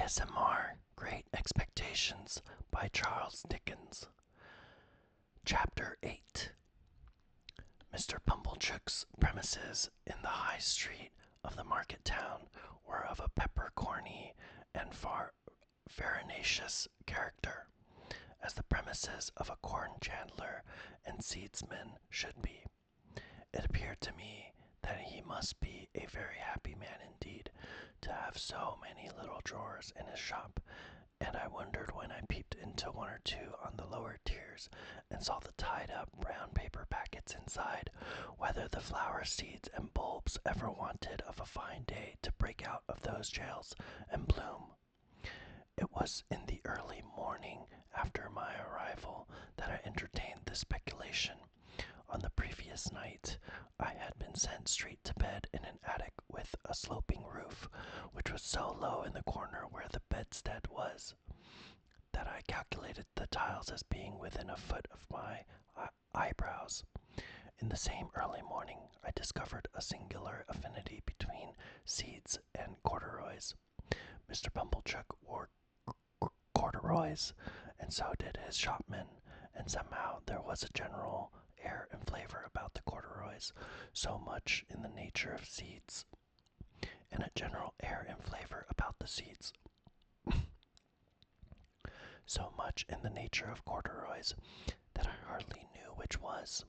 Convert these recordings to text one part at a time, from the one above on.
ASMR Great Expectations by Charles Dickens. Chapter 8. Mr. Pumblechook's premises in the high street of the market town were of a peppercorny and farinaceous character, as the premises of a corn chandler and seedsman should be. It appeared to me that he must be a very happy man indeed to have so many little drawers in his shop, and I wondered when I peeped into one or two on the lower tiers and saw the tied-up brown paper packets inside, whether the flower seeds and bulbs ever wanted of a fine day to break out of those jails and bloom. It was in the early morning after my arrival that I entertained this speculation. On the previous night, I had been sent straight to bed in an attic with a sloping roof, which was so low in the corner where the bedstead was, that I calculated the tiles as being within a foot of my eyebrows. In the same early morning, I discovered a singular affinity between seeds and corduroys. Mr. Pumblechook wore corduroys, and so did his shopman, and somehow there was a general air and flavor about the corduroys, so much in the nature of seeds, and a general air and flavor about the seeds, so much in the nature of corduroys, that I hardly knew which was.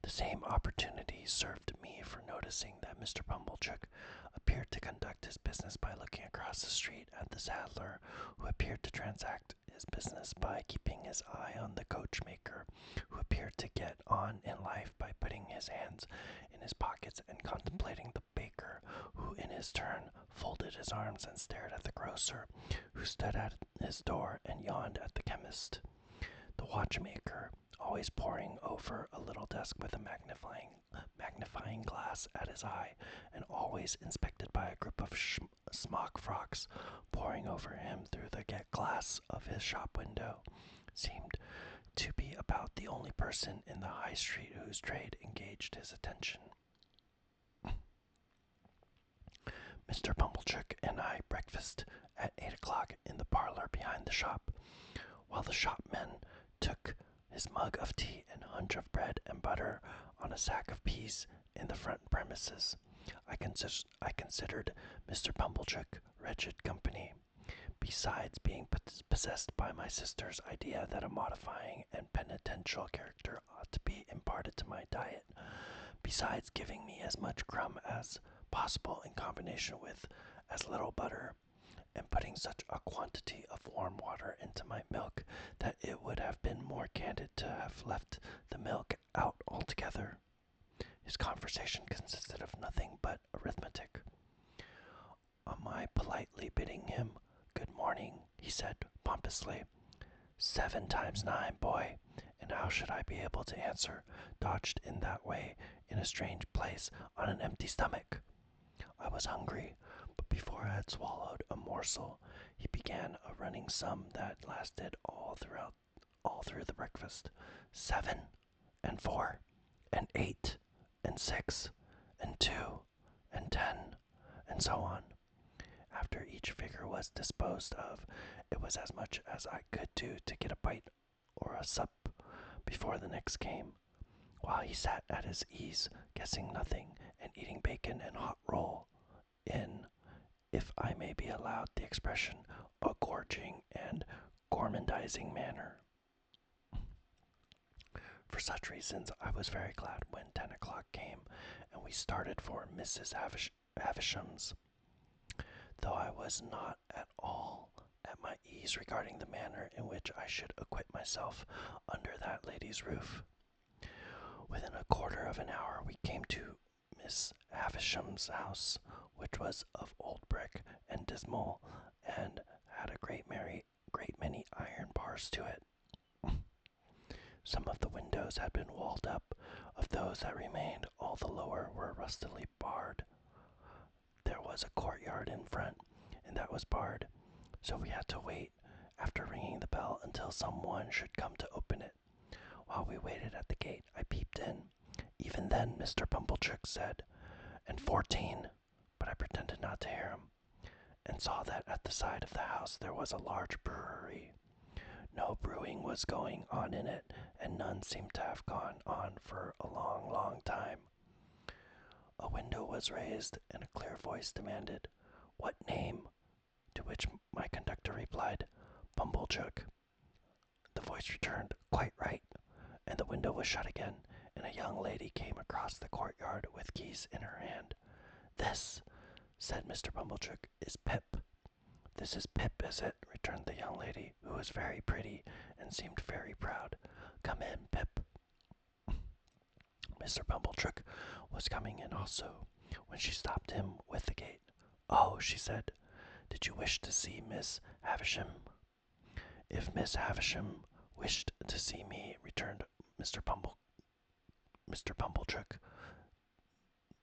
The same opportunity served me for noticing that Mr. Pumblechook appeared to conduct his business by looking across the street at the saddler, who appeared to transact his business by keeping his eye on the coachmaker, who appeared to get on in life by putting his hands in his pockets and contemplating the baker, who in his turn folded his arms and stared at the grocer, who stood at his door and yawned at the chemist. The watchmaker, always poring over a little desk with a magnifying glass at his eye, and always inspected by a group of smock frocks poring over him through the glass of his shop window, seemed to be about the only person in the high street whose trade engaged his attention. Mr. Pumblechook and I breakfasted at 8 o'clock in the parlor behind the shop, while the shopman took his mug of tea and hunch of bread and butter on a sack of peas in the front premises. I considered Mr. Pumblechook wretched company, besides being possessed by my sister's idea that a modifying and penitential character ought to be imparted to my diet, besides giving me as much crumb as possible in combination with as little butter, and putting such a quantity of warm water into my milk that it would have been more candid to have left the milk out altogether. His conversation consisted of nothing but arithmetic. On my politely bidding him good morning, he said pompously, 7 times 9, boy, and how should I be able to answer, dodged in that way in a strange place on an empty stomach? I was hungry, but before I had swallowed a morsel, he began a running sum that lasted all through the breakfast. 7, and 4, and 8, and 6, and 2, and 10, and so on. After each figure was disposed of, it was as much as I could do to get a bite or a sup before the next came, while he sat at his ease, guessing nothing, and eating bacon and hot roll in, if I may be allowed the expression, a gorging and gormandizing manner. For such reasons, I was very glad when 10 o'clock came, and we started for Mrs. Havisham's, though I was not at all at my ease regarding the manner in which I should acquit myself under that lady's roof. Within a quarter of an hour we came to Miss Havisham's house, which was of old brick and dismal, and had a great many iron bars to it. Some of the windows had been walled up. Of those that remained, all the lower were rustily barred. There was a courtyard in front, and that was barred, so we had to wait, after ringing the bell, until someone should come to open it. While we waited at the gate, I peeped in. Even then Mr. Pumblechook said, "And 14," but I pretended not to hear him. and saw that at the side of the house there was a large brewery. No brewing was going on in it, and none seemed to have gone on for a long, long time. A window was raised, and a clear voice demanded, "What name?" To which my conductor replied, "Pumblechook." The voice returned, "Quite right," and the window was shut again, and a young lady came across the courtyard with keys in her hand. "This," said Mr. Pumblechook, "is Pip." "This is Pip, is it?" returned the young lady, who was very pretty and seemed very proud. "Come in, Pip." Mr. Pumblechook was coming in also, when she stopped him with the gate. "Oh," she said, "did you wish to see Miss Havisham?" "If Miss Havisham wished to see me," returned Mr. Pumblechook,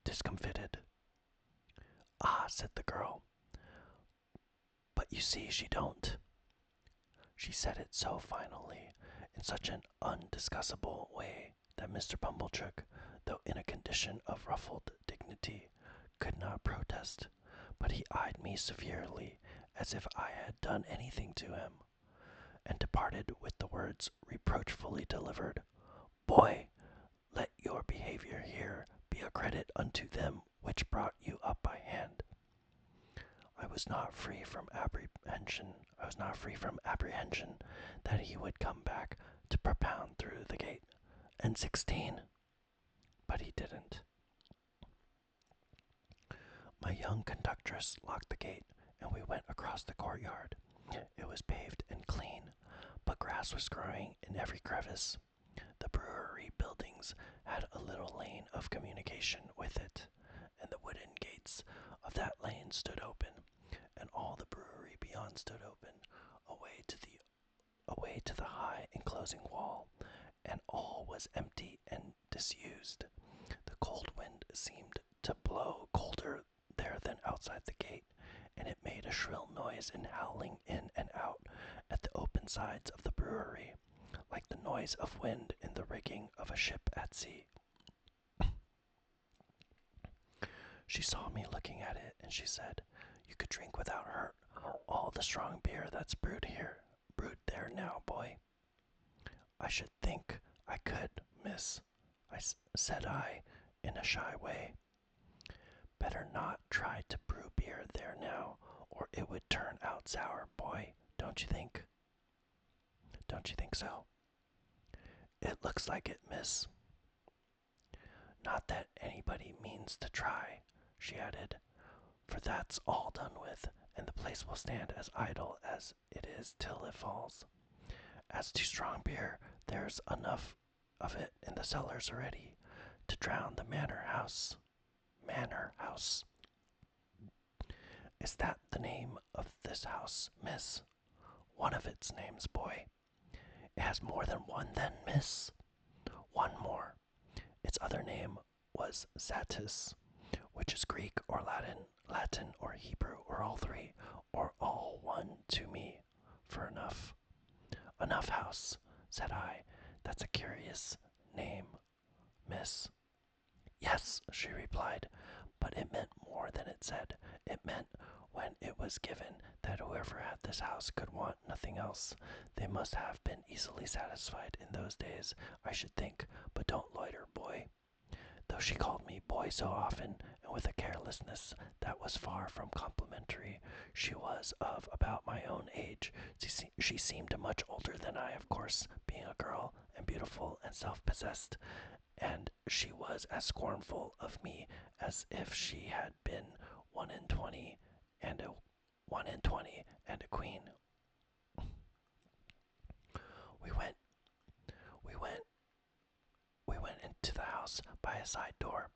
discomfited. "Ah," said the girl, "but you see she don't." She said it so finally, in such an undiscussable way, that Mr. Pumblechook, though in a condition of ruffled dignity, could not protest, but he eyed me severely, as if I had done anything to him, and departed with the words reproachfully delivered, "Boy, let your behavior here be a credit unto them which brought you up by hand." I was not free from apprehension that he would come back to propound through the gate. "And 16?" But he didn't. My young conductress locked the gate, and we went across the courtyard. It was paved and clean, but grass was growing in every crevice. The brewery buildings had a little lane of communication with it, and the wooden gates of that lane stood open, and all the brewery beyond stood open, away to the high enclosing wall, and all was empty and disused. The cold wind seemed to blow colder there than outside the gate, and it made a shrill noise in howling in and out at the open sides of the brewery, like the noise of wind in the rigging of a ship at sea. She saw me looking at it, and she said, "You could drink without hurt all the strong beer that's brewed there now, boy." "I should think I could, miss," said I, in a shy way. "Better not try to brew beer there now, or it would turn out sour, boy, don't you think? Don't you think so?" "It looks like it, miss." "Not that anybody means to try," she added, "for that's all done with, and the place will stand as idle as it is till it falls. As to strong beer, there's enough of it in the cellars already to drown the manor house." "Manor house." "Is that the name of this house, miss?" "One of its names, boy." "It has more than one, then, miss?" "One more. Its other name was Satis, which is Greek or Latin or Hebrew, or all three, or all one to me, for enough." "Enough House," said I. "That's a curious name, miss." "Yes," she replied, but it meant more than it said. It meant, when it was given, that whoever had this house could want nothing else. They must have been easily satisfied in those days, I should think, but don't loiter, boy. Though she called me boy so often, and with a carelessness that was far from complimentary, she was of about my own age. She seemed much older than I, of course, being a girl, and beautiful and self-possessed, and she was as scornful of me as if she had been 1 and 20 and a queen. We went into the house by a side door.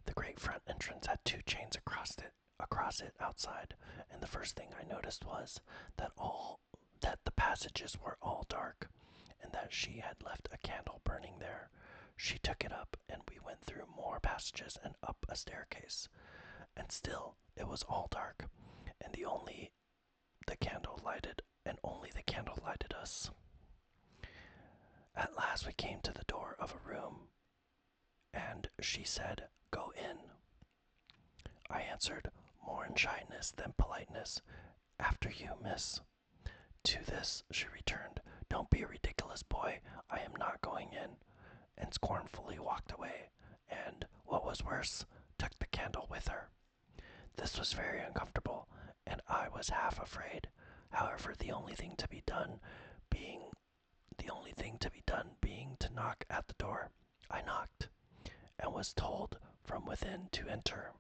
The great front entrance had 2 chains across it outside, and the first thing I noticed was that the passages were all dark, and that she had left a candle burning there. She took it up, and we went through more passages and up a staircase, and still it was all dark, and only the candle lighted us. At last we came to the door of a room, and she said, "Go in." I answered, more more in shyness than politeness. "After you, miss." To this she returned, "Don't be a ridiculous boy. I am not going in," and scornfully walked away, and, what was worse, took the candle with her. This was very uncomfortable, and I was half afraid. However, the only thing to be done being to knock at the door. I knocked, and was told from within to enter.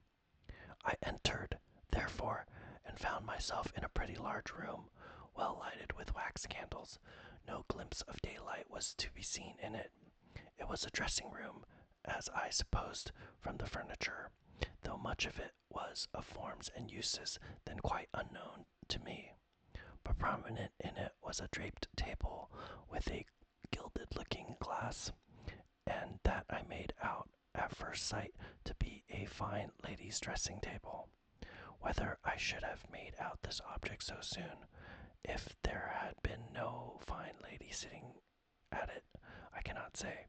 I entered, therefore, and found myself in a pretty large room, well lighted with wax candles. No glimpse of daylight was to be seen in it. It was a dressing room, as I supposed from the furniture, though much of it was of forms and uses then quite unknown to me. But prominent in it was a draped table with a gilded looking glass, and that I made out at first sight to be a fine lady's dressing table. Whether I should have made out this object so soon, if there had been no fine lady sitting at it, I cannot say.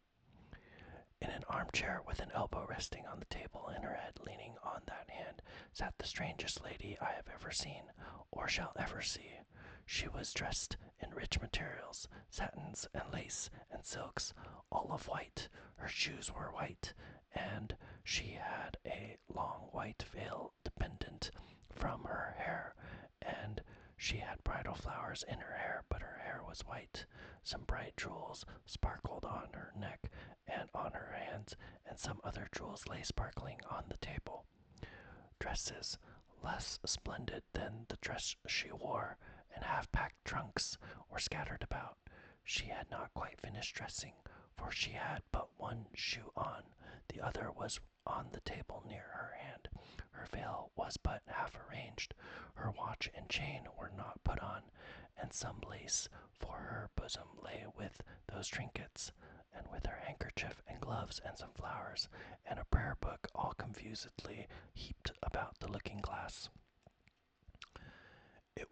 In an armchair with an elbow resting on the table and her head leaning on that hand, sat the strangest lady I have ever seen, or shall ever see. She was dressed in rich materials, satins and lace and silks, all of white. Her shoes were white, and she had a long white veil dependent from her hair, and she had bridal flowers in her hair, but her hair was white. Some bright jewels sparkled on her neck and on her hands, and some other jewels lay sparkling on the table. Dresses less splendid than the dress she wore, and half-packed trunks were scattered about. She had not quite finished dressing, for she had but one shoe on. The other was on the table near her hand. Her veil was but half arranged. Her watch and chain were not put on, and some lace for her bosom lay with those trinkets, and with her handkerchief and gloves and some flowers, and a prayer book all confusedly heaped about the looking-glass. It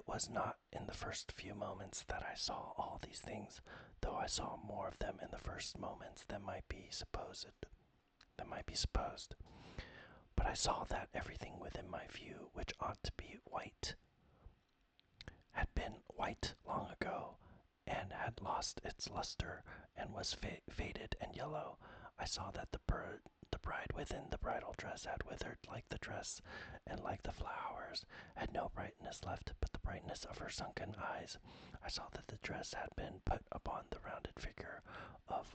was not in the first few moments that I saw all these things, though I saw more of them in the first moments than might be supposed. But I saw that everything within my view, which ought to be white, had been white long ago, and had lost its luster, and was faded and yellow. I saw that the bride within the bridal dress had withered like the dress, and like the flowers, had no brightness left but the brightness of her sunken eyes. I saw that the dress had been put upon the rounded figure of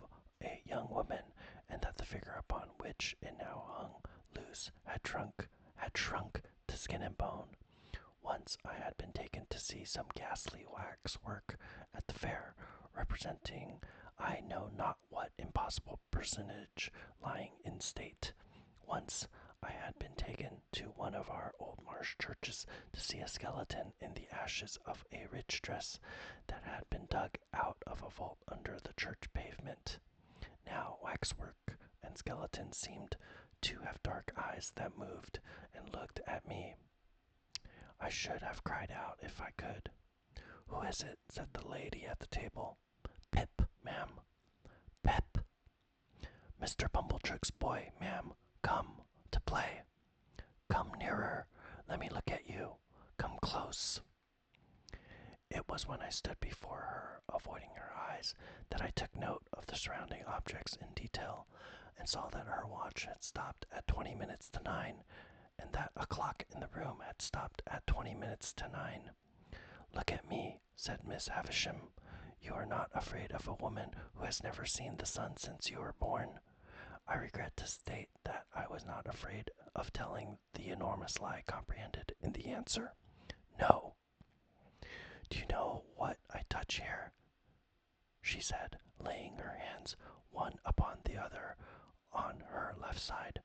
a young woman, and that the figure upon which it now hung loose had shrunk to skin and bone. Once I had been taken to see some ghastly wax work at the fair, representing I know not what impossible personage lying in state. Once I had been taken to one of our old marsh churches to see a skeleton in the ashes of a rich dress that had been dug out of a vault under the church pavement. Now waxwork and skeleton seemed to have dark eyes that moved and looked at me. I should have cried out if I could. "Who is it?" said the lady at the table. "Pip, ma'am." "Pip?" "Mr. Pumblechook's boy, ma'am. Come to play." "Come nearer. Let me look at you. Come close." It was when I stood before her, avoiding her eyes, that I took note of the surrounding objects in detail, and saw that her watch had stopped at 20 minutes to 9, and that a clock in the room had stopped at 20 minutes to 9. "Look at me," said Miss Havisham. "You are not afraid of a woman who has never seen the sun since you were born." I regret to state that I was not afraid of telling the enormous lie comprehended in the answer. "No." "Do you know what I touch here?" she said, laying her hands one upon the other on her left side.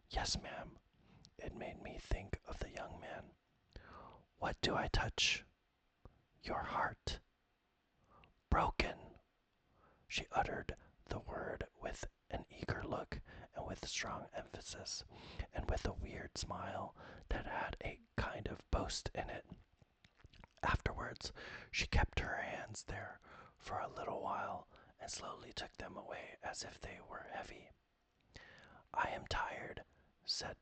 "Yes, ma'am." It made me think of the young man. "What do I touch?" "Your heart." "Broken." She uttered the word with an eager look, and with strong emphasis, and with a weird smile that had a kind of boast in it. Afterwards, she kept her hands there for a little while, and slowly took them away as if they were heavy. "I am tired," said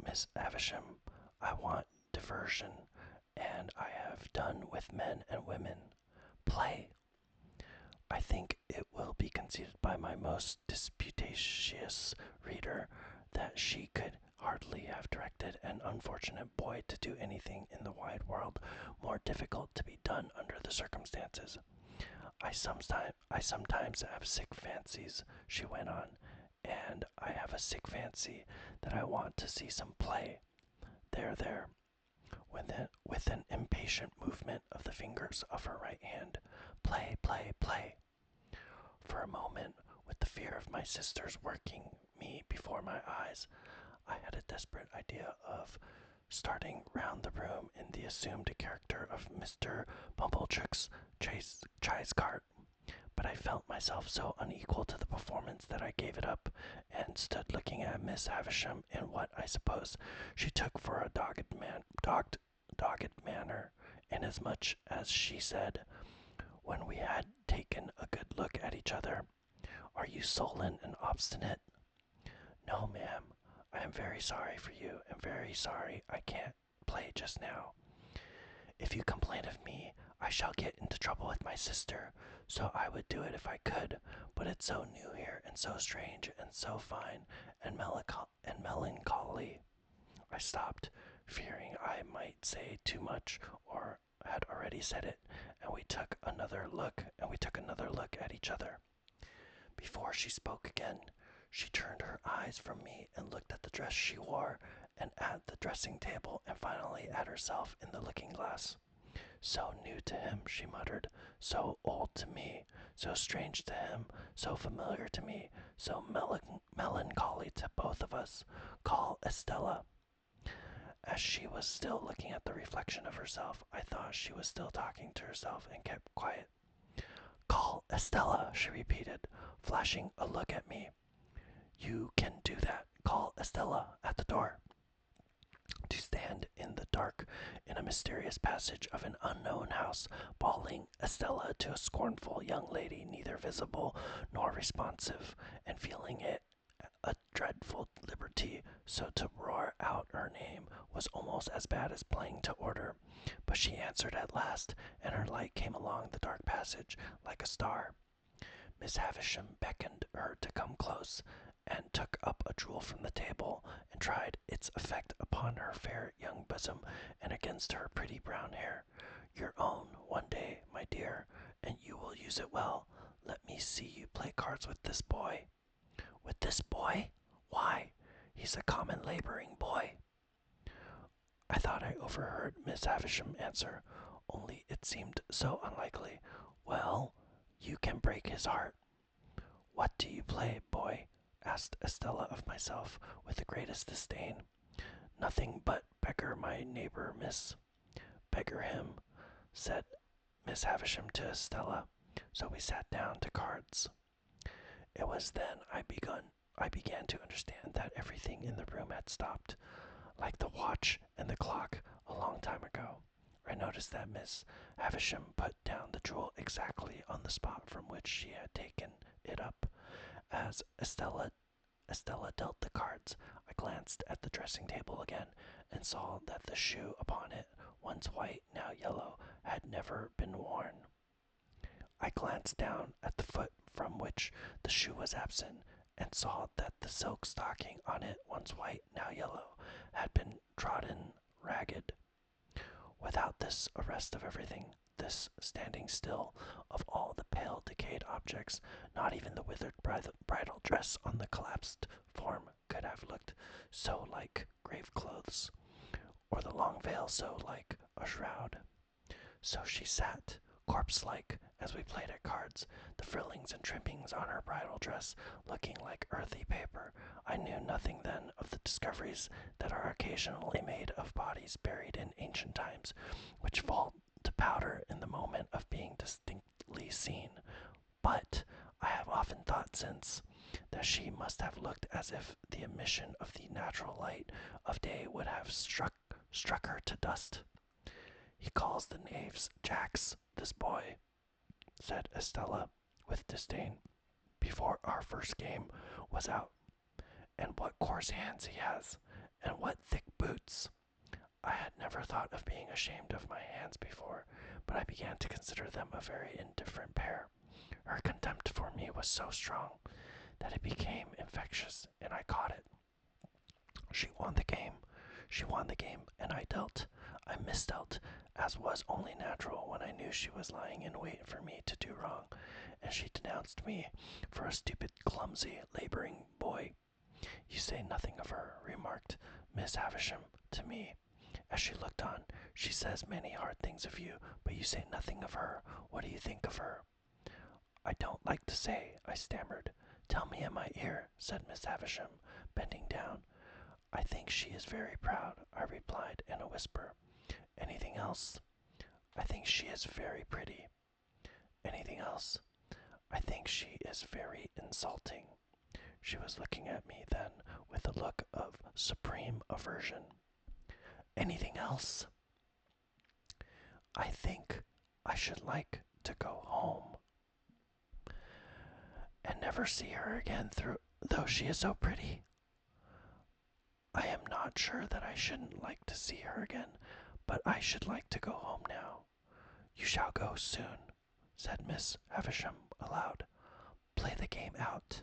Miss Havisham, I want diversion, and I have done with men and women. Play. I think it will be conceded by my most disputatious reader that she could hardly have directed an unfortunate boy to do anything in the wide world more difficult to be done under the circumstances. I sometimes have sick fancies, she went on, and I have a sick fancy that I want to see some play. There, with an impatient movement of the fingers of her right hand. Play, play, play. For a moment, with the fear of my sisters working me before my eyes, I had a desperate idea of starting round the room in the assumed character of Mr. Pumblechook's chaise cart, but I felt myself so unequal to the performance that I gave it up, and stood looking at Miss Havisham in what I suppose she took for a dogged manner, inasmuch as she said, when we had taken a good look at each other, "Are you sullen and obstinate?" "No, ma'am. I am very sorry for you, and very sorry I can't play just now. If you complain of me, I shall get into trouble with my sister, so I would do it if I could, but it's so new here, and so strange, and so fine, and melancholy." I stopped, fearing I might say too much, or had already said it, and we took another look at each other. Before she spoke again, she turned her eyes from me and looked at the dress she wore, and at the dressing table, and finally at herself in the looking glass. "So new to him," she muttered, "so old to me, so strange to him, so familiar to me, so melancholy to both of us. Call Estella." As she was still looking at the reflection of herself, I thought she was still talking to herself, and kept quiet. "Call Estella," she repeated, flashing a look at me. "You can do that. Call Estella at the door." To stand in the dark in a mysterious passage of an unknown house, bawling Estella to a scornful young lady neither visible nor responsive, and feeling it a dreadful liberty so to roar out her name, was almost as bad as playing to order. But she answered at last, and her light came along the dark passage like a star. Miss Havisham beckoned her to come close, and took up a jewel from the table, and tried its effect upon her fair young bosom, and against her pretty brown hair. "Your own, one day, my dear, and you will use it well. Let me see you play cards with this boy." "With this boy? Why, he's a common laboring boy." I thought I overheard Miss Havisham answer, only it seemed so unlikely. "Well, you can break his heart." "What do you play, boy?" asked Estella of myself, with the greatest disdain. "Nothing but beggar my neighbor, miss." "Beggar him," said Miss Havisham to Estella. So we sat down to cards. It was then I began to understand that everything in the room had stopped, like the watch and the clock, a long time ago. I noticed that Miss Havisham put down the jewel exactly on the spot from which she had taken it up. As Estella dealt the cards, I glanced at the dressing table again, and saw that the shoe upon it, once white, now yellow, had never been worn. I glanced down at the foot from which the shoe was absent, and saw that the silk stocking on it, once white, now yellow, had been trodden ragged. Without this arrest of everything, this standing still of all the pale decayed objects, not even the withered bridal dress on the collapsed form could have looked so like grave clothes, or the long veil so like a shroud. So she sat, corpse-like, as we played at cards, the frillings and trimmings on her bridal dress looking like earthy paper. I knew nothing then of the discoveries that are occasionally made of bodies buried in ancient times, which fall to powder in the moment of being distinctly seen. But I have often thought since that she must have looked as if the emission of the natural light of day would have struck her to dust. "He calls the knaves jacks, this boy," said Estella, with disdain, before our first game was out. "And what coarse hands he has, And what thick boots! I had never thought of being ashamed of my hands before, but I began to consider them a very indifferent pair. Her contempt for me was so strong that it became infectious, and I caught it. She won the game. She won the game, and I dealt. I misdealt, as was only natural when I knew she was lying in wait for me to do wrong, and she denounced me for a stupid, clumsy, laboring boy. You say nothing of her, remarked Miss Havisham to me, as she looked on. She says many hard things of you, but you say nothing of her. What do you think of her? I don't like to say, I stammered. Tell me in my ear, said Miss Havisham, bending down. I think she is very proud, I replied in a whisper. Anything else? I think she is very pretty. Anything else? I think she is very insulting. She was looking at me then with a look of supreme aversion. Anything else? I think I should like to go home and never see her again, though she is so pretty. I am not sure that I shouldn't like to see her again, but I should like to go home now. You shall go soon, said Miss Havisham aloud. Play the game out.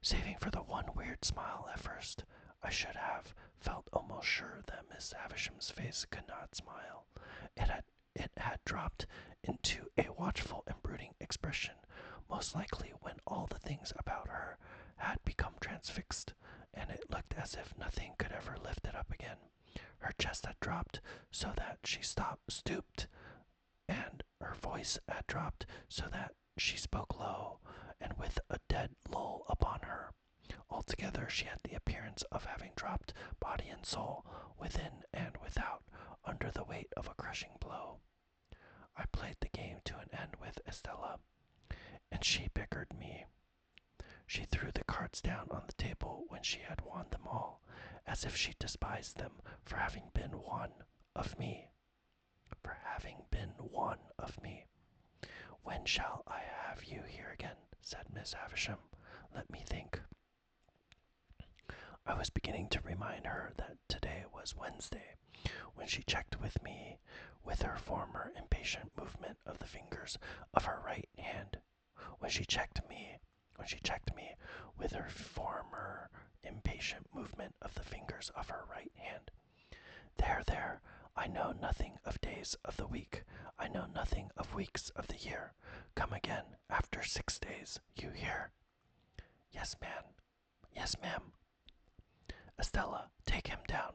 Saving for the one weird smile at first, I should have felt almost sure that Miss Havisham's face could not smile. It had dropped into a watchful and brooding expression, most likely when all the things about her had become transfixed, and it looked as if nothing could ever lift it up again. Her chest had dropped so that she stooped, and her voice had dropped so that she spoke low, and with a dead lull upon her. Altogether she had the appearance of having dropped body and soul, within and without, under the weight of a crushing blow. I played the game to an end with Estella, and she bickered me. She threw the cards down on the table when she had won them all, as if she despised them for having been one of me. For having been one of me. When shall I have you here again? Said Miss Havisham. Let me think. I was beginning to remind her that today was Wednesday, when she checked with me with her former impatient movement of the fingers of her right hand. When she checked me with her former impatient movement of the fingers of her right hand. There, I know nothing of days of the week. I know nothing of weeks of the year. Come again after 6 days, you hear? Yes, ma'am. Yes, ma'am. Estella, take him down.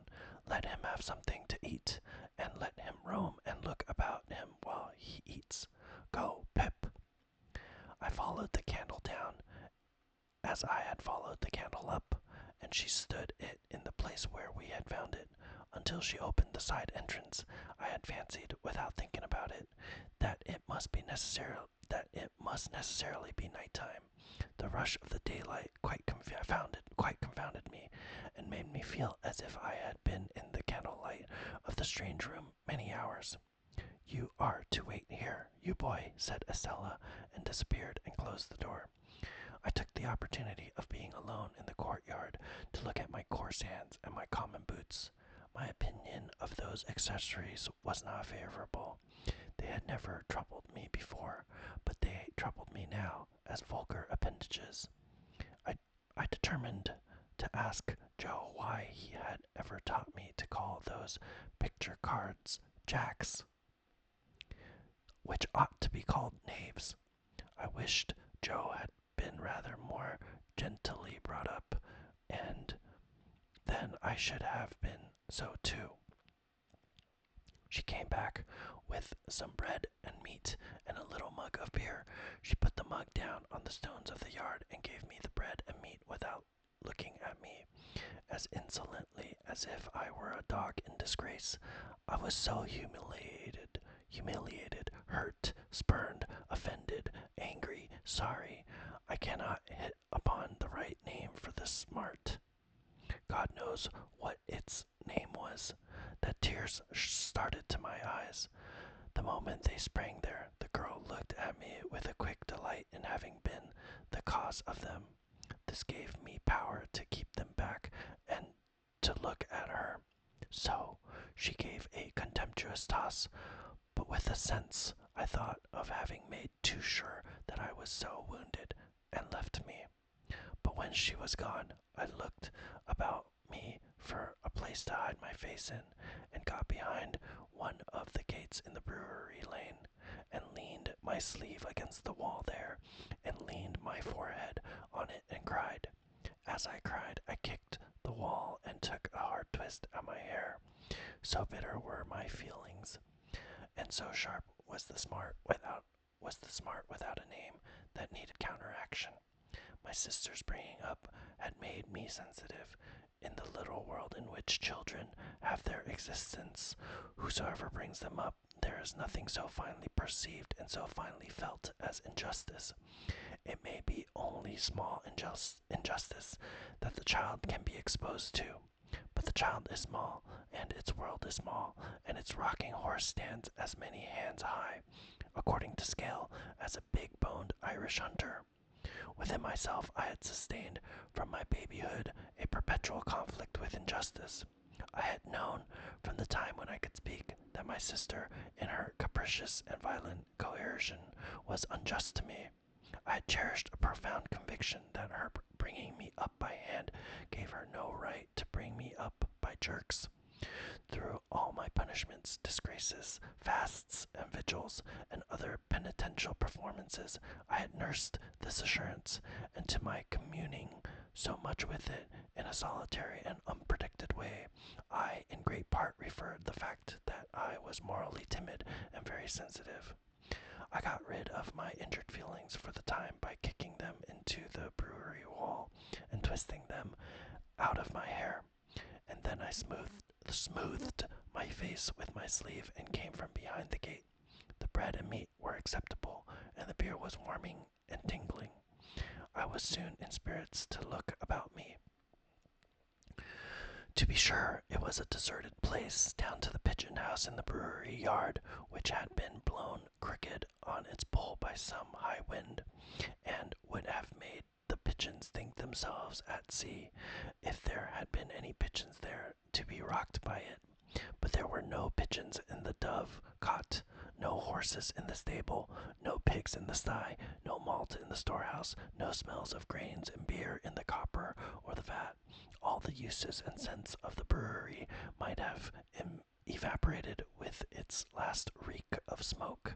Let him have something to eat, and let him roam and look about him while he eats. Go, Pip. I followed the candle down, as I had followed the candle up, and she stood it in the place where we had found it, until she opened the side entrance. I had fancied, without thinking about it, that it must necessarily be nighttime. The rush of the daylight quite confounded me, and made me feel as if I had been in the candlelight of the strange room many hours. You are to wait here, you boy, said Estella, and disappeared and closed the door. I took the opportunity of being alone in the courtyard to look at my coarse hands and my common boots. My opinion of those accessories was not favorable. They had never troubled me before, but they troubled me now as vulgar appendages. I determined to ask Joe why he had ever taught me to call those picture cards jacks, which ought to be called knaves. I wished Joe had been rather more genteelly brought up, and then I should have been so too. She came back with some bread and meat and a little mug of beer. She put the mug down on the stones of the yard and gave me the bread and meat without looking at me, as insolently as if I were a dog in disgrace. I was so humiliated, hurt, spurned, offended, angry, sorry. I cannot hit upon the right name for this smart. God knows what its name was, that tears started to my eyes. The moment they sprang there, the girl looked at me with a quick delight in having been the cause of them. This gave me power to keep them back and to look at her. So she gave a contemptuous toss, but with a sense, I thought, of having made too sure that I was so wounded, and left me. But when she was gone, I looked about me for a place to hide my face in, and got behind one of the gates in the brewery lane, and leaned my sleeve against the wall there, and leaned my forehead on it and cried. As I cried, I kicked the wall and took a hard twist at my hair. So bitter were my feelings, and so sharp was the smart without a name that needed counteraction. My sister's bringing up had made me sensitive. In the little world in which children have their existence, whosoever brings them up, there is nothing so finely perceived and so finely felt as injustice. It may be only small injustice that the child can be exposed to, but the child is small, and its world is small, and its rocking horse stands as many hands high, according to scale, as a big-boned Irish hunter. Within myself I had sustained from my babyhood a perpetual conflict with injustice. I had known from the time when I could speak that my sister, in her capricious and violent coercion, was unjust to me. I had cherished a profound conviction that her bringing me up by hand gave her no right to bring me up by jerks. Through all my punishments, disgraces, fasts, and vigils, and other penitential performances, I had nursed this assurance, and to my communing so much with it in a solitary and unpredicted way, I in great part referred the fact that I was morally timid and very sensitive. I got rid of my injured feelings for the time by kicking them into the brewery wall and twisting them out of my hair, and then I smoothed my face with my sleeve and came from behind the gate. The bread and meat were acceptable, and the beer was warming and tingling. I was soon in spirits to look about me. To be sure, it was a deserted place, down to the pigeon house in the brewery yard, which had been blown crooked on its pole by some high wind, and would have made the pigeons think themselves at sea, if there had been any pigeons there to be rocked by it. But there were no pigeons in the dove-cot, no horses in the stable, no pigs in the sty, no malt in the storehouse, no smells of grains and beer in the copper or the vat. All the uses and scents of the brewery might have evaporated with its last reek of smoke.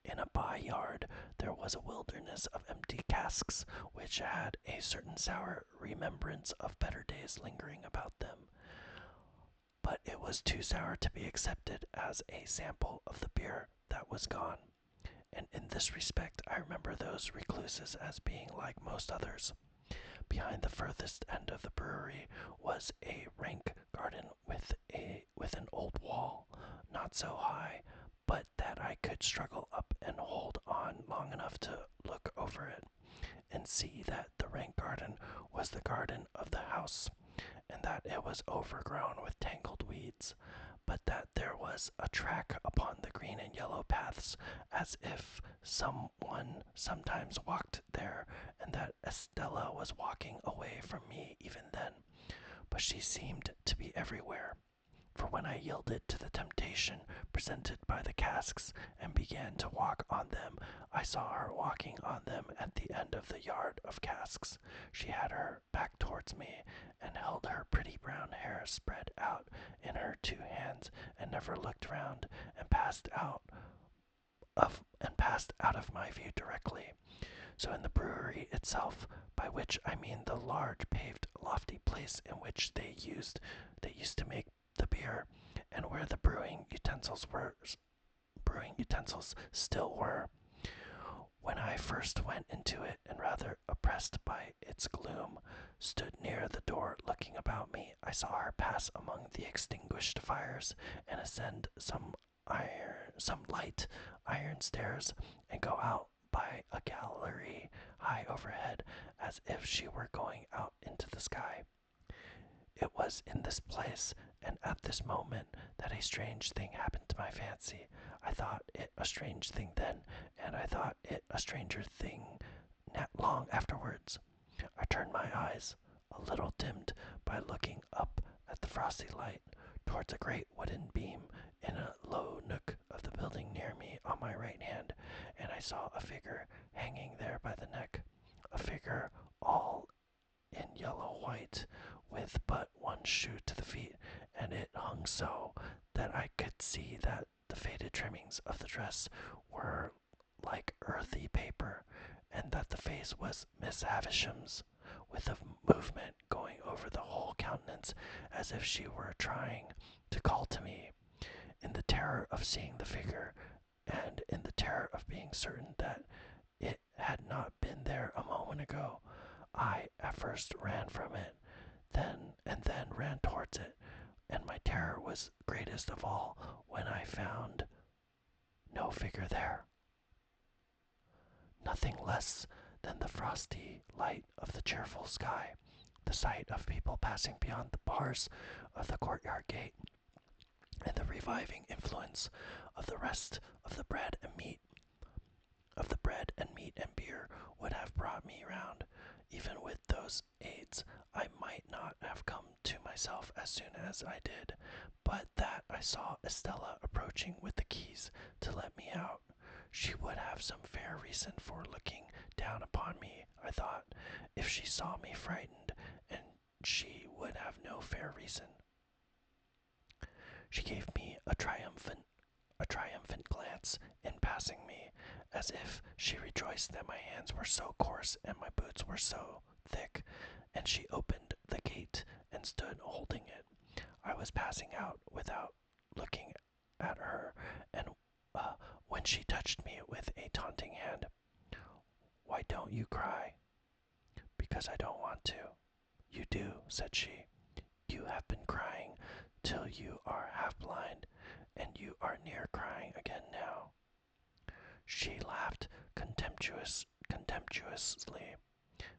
In a by-yard there was a wilderness of empty casks, which had a certain sour remembrance of better days lingering about them, but it was too sour to be accepted as a sample of the beer that was gone. And in this respect I remember those recluses as being like most others. Behind the furthest end of the brewery was a rank garden with an old wall, not so high, but that I could struggle up and hold on long enough to look over it, and see that the rank garden was the garden of the house, and that it was overgrown with tangled weeds, but that there was a track upon the green and yellow paths, as if someone sometimes walked there, and that Estella was walking away from me even then, but she seemed to be everywhere. For when I yielded to the temptation presented by the casks and began to walk on them, I saw her walking on them at the end of the yard of casks. She had her back towards me, and held her pretty brown hair spread out in her two hands, and never looked round, and passed out of my view directly. So in the brewery itself, by which I mean the large paved lofty place in which they used to make the beer, and where the brewing utensils still were. When I first went into it, and rather oppressed by its gloom, stood near the door looking about me, I saw her pass among the extinguished fires, and ascend some light iron stairs, and go out by a gallery high overhead, as if she were going out into the sky. It was in this place, and at this moment, that a strange thing happened to my fancy. I thought it a strange thing then, and I thought it a stranger thing long afterwards. I turned my eyes, a little dimmed by looking up at the frosty light, towards a great wooden beam in a low nook of the building near me on my right hand, and I saw a figure hanging there by the neck, a figure all in yellow white, with but one shoe to the feet, and it hung so that I could see that the faded trimmings of the dress were like earthy paper, and that the face was Miss Havisham's, with a movement going over the whole countenance as if she were trying to call to me. In the terror of seeing the figure, and in the terror of being certain that it had not been there a moment ago, I at first ran from it, then ran towards it, and my terror was greatest of all when I found no figure there. Nothing less than the frosty light of the cheerful sky, the sight of people passing beyond the bars of the courtyard gate, and the reviving influence of the rest of the bread and meat and beer would have brought me round. Even with those aids, I might not have come to myself as soon as I did, but that I saw Estella approaching with the keys to let me out. She would have some fair reason for looking down upon me, I thought, if she saw me frightened, and she would have no fair reason. She gave me a triumphant glance in passing me, as if she rejoiced that my hands were so coarse and my boots were so thick, and she opened the gate and stood holding it. I was passing out without looking at her, and when she touched me with a taunting hand. "Why don't you cry?" "Because I don't want to." "You do," said she. "You have been crying till you are half blind, and you are near crying again now." She laughed contemptuously,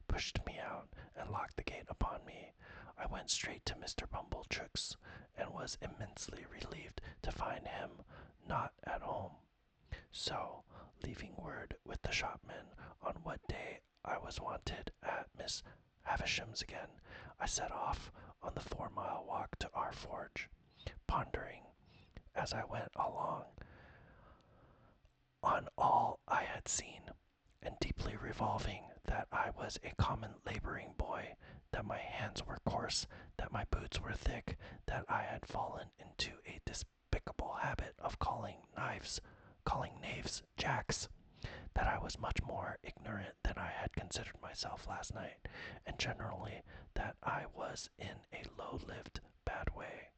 pushed me out, and locked the gate upon me. I went straight to Mr. Pumblechook's, and was immensely relieved to find him not at home. So, leaving word with the shopman on what day I was wanted at Miss Havisham's again, I set off on the 4-mile walk to our forge, pondering as I went along on all I had seen, and deeply revolving that I was a common laboring boy, that my hands were coarse, that my boots were thick, that I had fallen into a despicable habit of calling knaves jacks, that I was much more ignorant than I had considered myself last night, and generally that I was in a low-lived bad way.